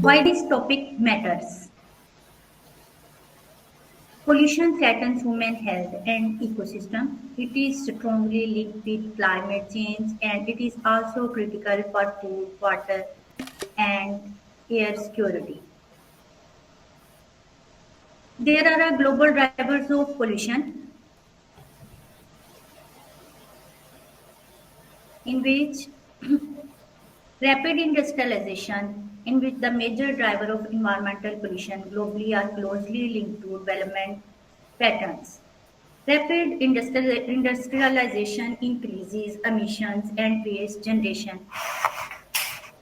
Why this topic matters? Pollution threatens human health and ecosystem. It is strongly linked with climate change and it is also critical for food, water, and air security. There are global drivers of pollution in which rapid industrialization, in which the major driver of environmental pollution globally are closely linked to development patterns. Rapid industrialization increases emissions and waste generation,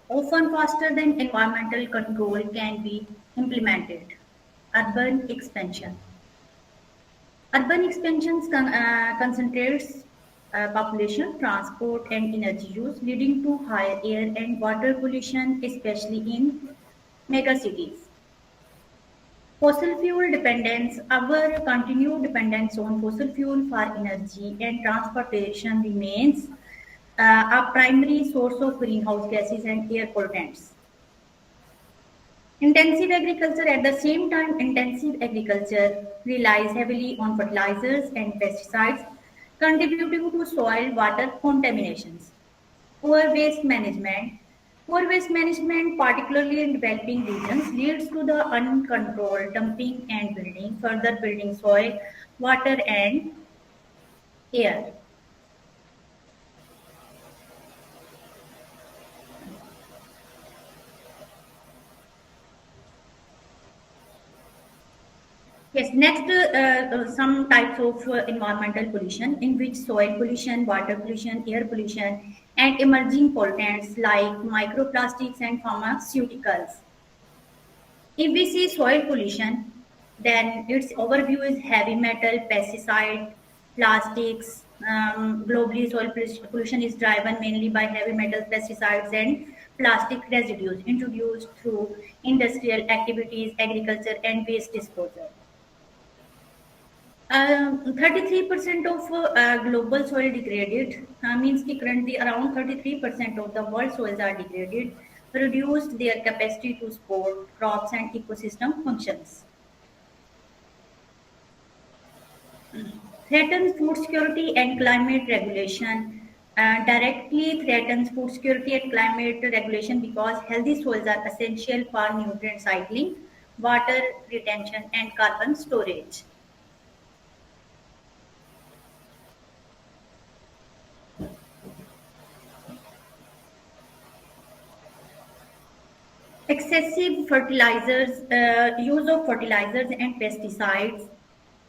often faster than environmental control can be implemented. Urban expansion. Urban expansion concentrates population, transport, and energy use, leading to higher air and water pollution, especially in megacities. Fossil fuel dependence. Our continued dependence on fossil fuel for energy and transportation remains a primary source of greenhouse gases and air pollutants. Intensive agriculture. At the same time, intensive agriculture relies heavily on fertilizers and pesticides, contributing to soil water contaminations. Poor waste management. Poor waste management, particularly in developing regions, leads to the uncontrolled dumping and building, further building soil, water, and air. Yes, next, some types of environmental pollution, in which soil pollution, water pollution, air pollution, and emerging pollutants like microplastics and pharmaceuticals. If we see soil pollution, then its overview is heavy metal, pesticide, plastics. Globally, soil pollution is driven mainly by heavy metals, pesticides, and plastic residues introduced through industrial activities, agriculture, and waste disposal. 33% of global soil degraded, means कि currently around 33% of the world soils are degraded, reduced their capacity to support crops and ecosystem functions. Threatens food security and climate regulation. Directly threatens food security and climate regulation because healthy soils are essential for nutrient cycling, water retention, and carbon storage. Excessive fertilizers, use of fertilizers and pesticides,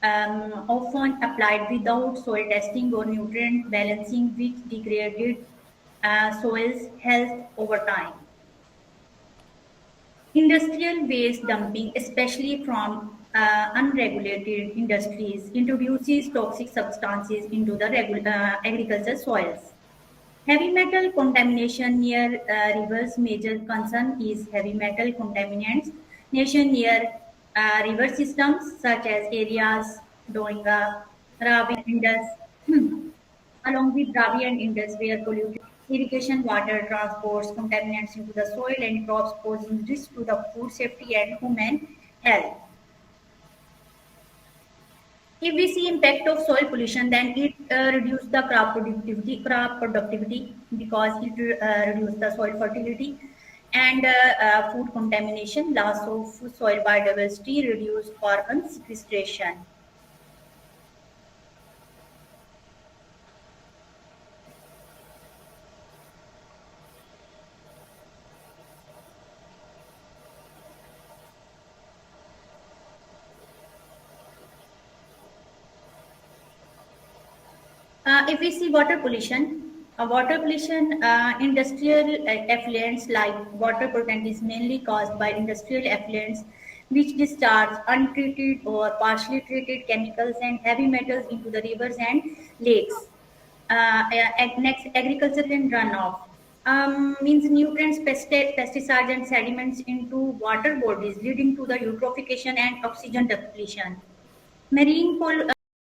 often applied without soil testing or nutrient balancing, which degraded soils' health over time. Industrial waste dumping, especially from unregulated industries, introduces toxic substances into the agricultural soils. Heavy metal contamination near rivers. Major concern is heavy metal contaminants. Nation near river systems such as areas Doinga, Ravi and Indus, along with Ravi and Indus, where polluted irrigation water transports contaminants into the soil and crops, posing risk to the food safety and human health. If we see impact of soil pollution, then it reduce the crop productivity because it reduce the soil fertility and food contamination, loss of soil biodiversity, reduced carbon sequestration. If we see water pollution, industrial effluents like water pollutant is mainly caused by industrial effluents which discharge untreated or partially treated chemicals and heavy metals into the rivers and lakes. Next, agriculture and runoff. Means nutrients, pesticides, and sediments into water bodies, leading to the eutrophication and oxygen depletion. Marine